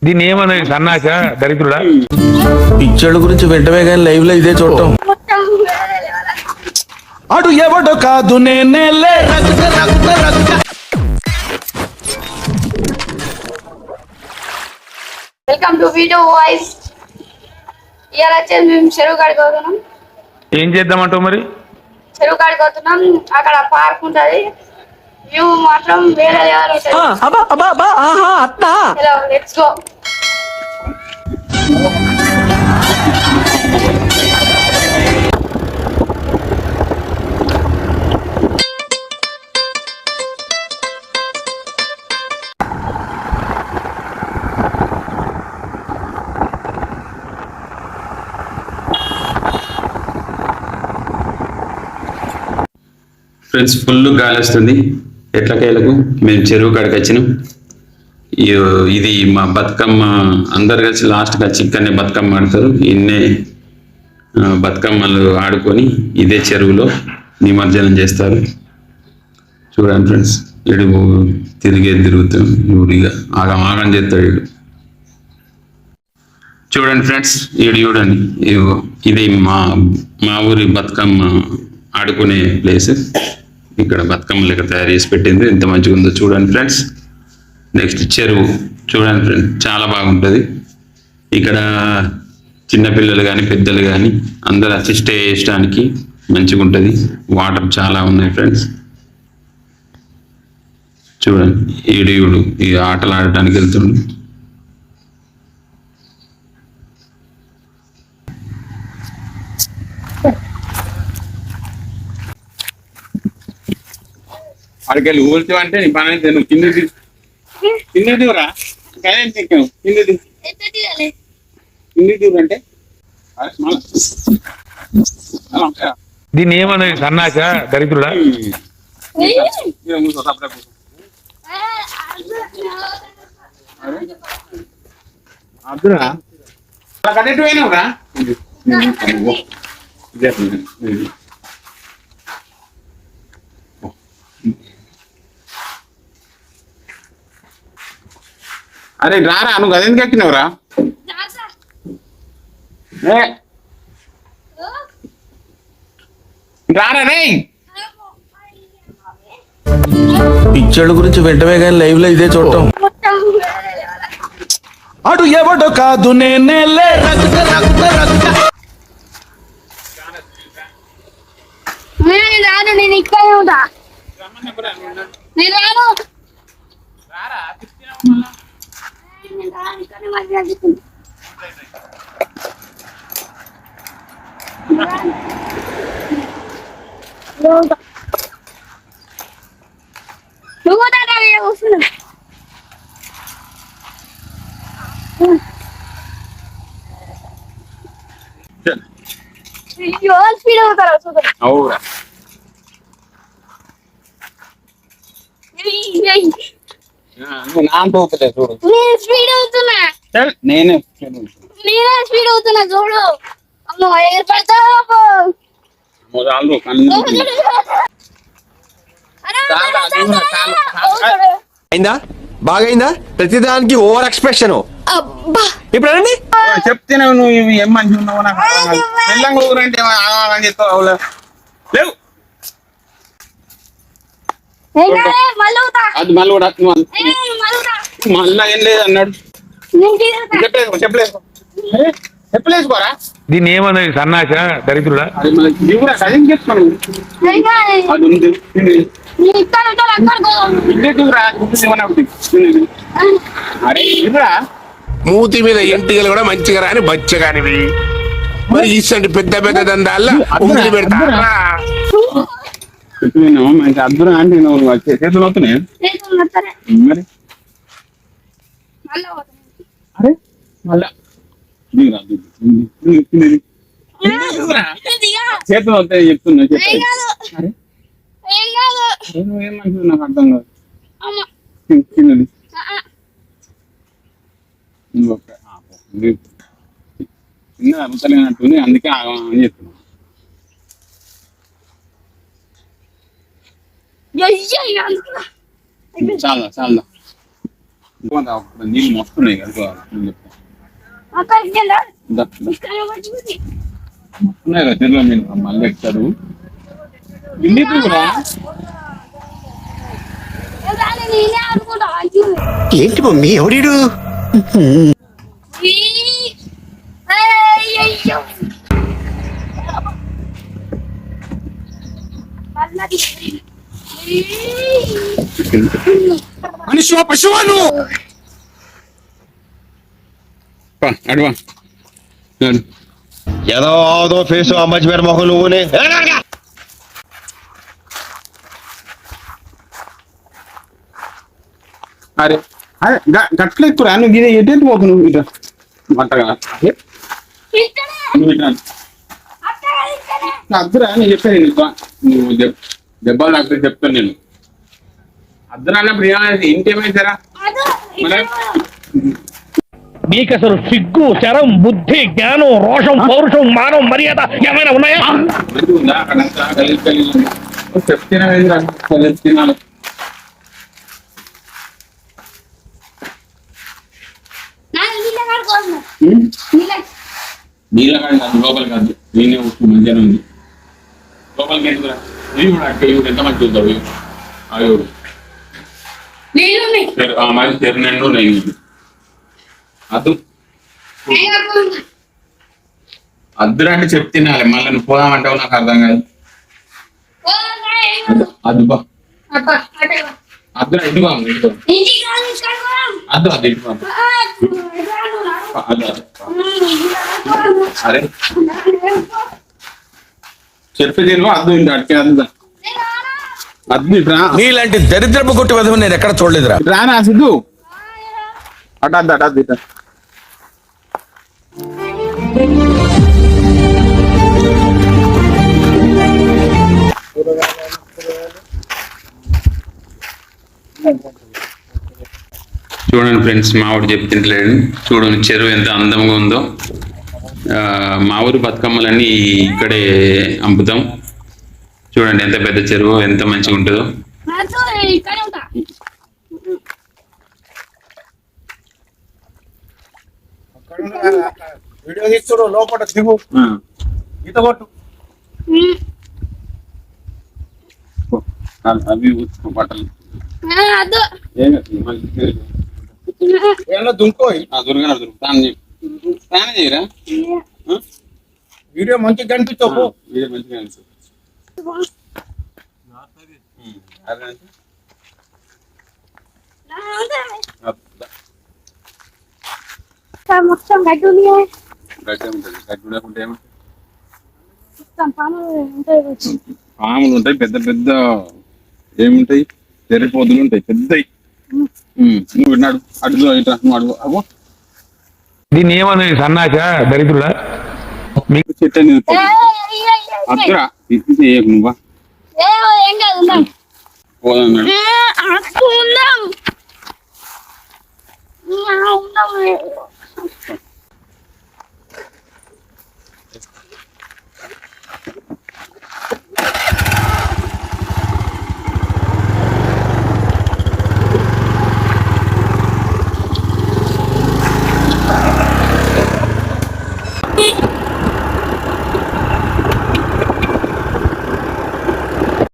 దీన్ని ఏమన్నది సన్నాస దరిద్రుడా? పిక్చర్ల గురించి వెంటనే కానీ లైవ్ లో ఇదే చూడటం. అటు ఎవడో కాదు నేనేలే. Welcome to video voice. ఇవాళ వచ్చేది మేము చెరువు కాడికి పోతున్నాం. ఏం చేద్దామంటావు మరి? చెరువు కాడికి పోతున్నాం. అక్కడ పార్క్ ఉంటది. వ్యూ మాత్రం వేరే లెవెల్ ఉంటది. Let's go. ఫ్రెండ్స్, ఫుల్ గాలి వస్తుంది. ఎట్లకేలకు మేము చెరువు కాడికి వచ్చినాం. ఇది మా బతుకమ్మ. అందరు కలిసి లాస్ట్గా చిక్కనే బతుకమ్మ ఆడతారు. ఇన్నే బతుకమ్మలు ఆడుకొని ఇదే చెరువులో నిమజ్జనం చేస్తారు. చూడండి ఫ్రెండ్స్, ఇడు తిరుగుతాం. ఊరిగా ఆగం చేస్తాడు వీడు. చూడండి ఫ్రెండ్స్, ఈడు చూడండి. ఇది మా ఊరి బతుకమ్మ ఆడుకునే ప్లేస్. ఇక్కడ బతుకమ్మలు ఇక్కడ తయారు చేసి పెట్టింది. ఎంత మంచిగా ఉందో చూడండి ఫ్రెండ్స్. నెక్స్ట్ చెరువు చూడండి ఫ్రెండ్స్, చాలా బాగుంటుంది. ఇక్కడ చిన్నపిల్లలు కానీ పెద్దలు కానీ అందరూ వచ్చి స్టే చేయడానికి మంచిగా ఉంటుంది. వాటర్ చాలా ఉన్నాయి ఫ్రెండ్స్. చూడండి, ఈడు ఈ ఆటలు ఆడటానికి వెళ్తుండు. అక్కడికి ఊరితో అంటే నీ పని అయితే నువ్వు కింద దిగురా. కింద దిగు అంటే దీన్ని ఏమన్నది సన్నాస దరిద్రుడా? అద్దురా కట్టెట్టు పోయినావురా. అరే రారా, నువ్వు అదెందుకు ఎక్కినావురా? రారా రే. పిక్చర్ల గురించి వెంటనే కానీ లైవ్ లో ఇదే చూడటం. అటు ఎవడో కాదు నేనేలే. రాను, నేను ఇక్కడే ఉంటా. నేను రాను. నువ్వు వస్తున్నా. స్పీడ్ అవుతారా చూద్దాం. అవురా చూడు. నేను స్పీడ్ అవుతున్నా. నేనే స్పీడ్ అవుతున్నా చూడు. అమ్మో ఏర్పడతా. అయిందా? బాగైందా? ప్రతిదానికి ఓవర్ ఎక్స్ప్రెషన్. ఇప్పుడు అనండి, చెప్తేనే నువ్వు ఏం మంచి ఉన్నావు. నాకు తెల్లంగా ఊరంటే చెప్తావు. లేవు అది మళ్ళీ కూడా మళ్ళా ఏం లేదు అన్నాడు. చెప్పలేసుకోరా. దీన్ని ఏమన్నది సన్నాస దరిద్రుడా? అది దిగురా, సజన్ చెప్తాను. అది ఉంది అరే దిగురా. మూతి మీద ఎంటికలు కూడా మంచిగా రాని బచ్చగానివి. మరి ఇసంటి పెద్ద పెద్ద దందాల్లో ఉంగిలి పెడతారా? మంచి అద్భుతం అంటే నువ్వు చేతులు అవుతున్నాయి మరి. అరే మళ్ళా చేతులు అవుతాయి చెప్తున్నా. నువ్వేం మంచిది నాకు అర్థం కాదు. చిన్నది చిన్న అరుగుతలేనట్టుంది, అందుకే అని చెప్తున్నా. చాలా చాలా నీళ్ళు మస్తున్నాయి కదా అక్కడికి వెళ్ళా ఉన్నాయి కదా తిరుగు మీరు మళ్ళీ ఎక్కుతారు ఇన్ని కూడా నేనే అనుకుంటా ఏంటి మమ్మీ ఎవడీడు అయ్యో మనిషి పశువాలు అడవా ఏదో ఫేసు అమ్మాయి పేరు మొహం నువ్వునే అరే అరే గట్ల ఎక్కురా నువ్వు ఇది ఎటు పోకు నువ్వు ఇట మంటగా నువ్వు ఇట్లా అద్దరా నేను చెప్పాను నువ్వు దెబ్బలు నాకు చెప్తాను నేను అద్దరా అన్నప్పుడు ఏమైంది ఇంకేమైందిరా మీకు అసలు సిగ్గు శరం బుద్ధి జ్ఞానం రోషం పౌరుషం మానం మర్యాద ఏమైనా ఉన్నాయా? ఉందా అక్కడంతా కలిసి చెప్తున్నా తినాలి నీళ్ళ కాదు కాదు లోపల కాదు నేనే వస్తూ మంచిగానే ఉంది లోపలికి ఎందుకురా ఇది కూడా అక్క ఇవి ఎంత మంచి చూద్దావు అయ్యోడు మరి తెరినెండు నేను అద్దు అద్దురా అంటే చెప్తున్నాలే మళ్ళీ నువ్వు పోదామంటావు నాకు అర్థం కాదు అద్దుబా అద్దురా ఇటు ఇటు అద్దు అది ఇటు అద్దు అరే చెప్పి తిను అద్దు ఇంటి అడికే అద్దు అద్దు ఇటు రా నీలాంటి దరిద్రపు కొట్టి వధవు నేను ఎక్కడ చూడలేదురా. రానా సిద్ధు అటు అద్దు అటు అద్దు ఇట చూడండి ఫ్రెండ్స్ మావాడు చెప్తుంటలేడు చూడండి చెరువు ఎంత అందంగా ఉందో మా ఊరి బతుకమ్మలన్నీ ఇక్కడే అమ్ముతాం చూడండి ఎంత పెద్ద చెరువు ఎంత మంచిగా ఉంటుందో వీడియో తీస్తుడు లోపల దిగు ఈత కొట్టు అవి బట్టలు దుంకో దుర్గా స్నానం చేయరా వీడియో మంచిగా కనిపించవు వీడియో మంచిగా అనిపిస్తుంది మొత్తం గడ్డి ఉంది గడ్డి ఉంటుంది గడ్డి ఉండకుంటే ఏమంటే పాములు ఉంటాయి పెద్ద పెద్ద ఏముంటాయి తెరిపోతులు ఉంటాయి పెద్దవి నువ్వు విన్నాడు అడుగు ఇట్లా నువ్వు అడుగు అగో దీన్ని ఏమన్నది సన్నాచ దరిద్రుడా? మీకు చెట్టు అద్దురా ఇది చేయకు నువ్వా ఏం కాదు పోదన్నాడు ఉందాం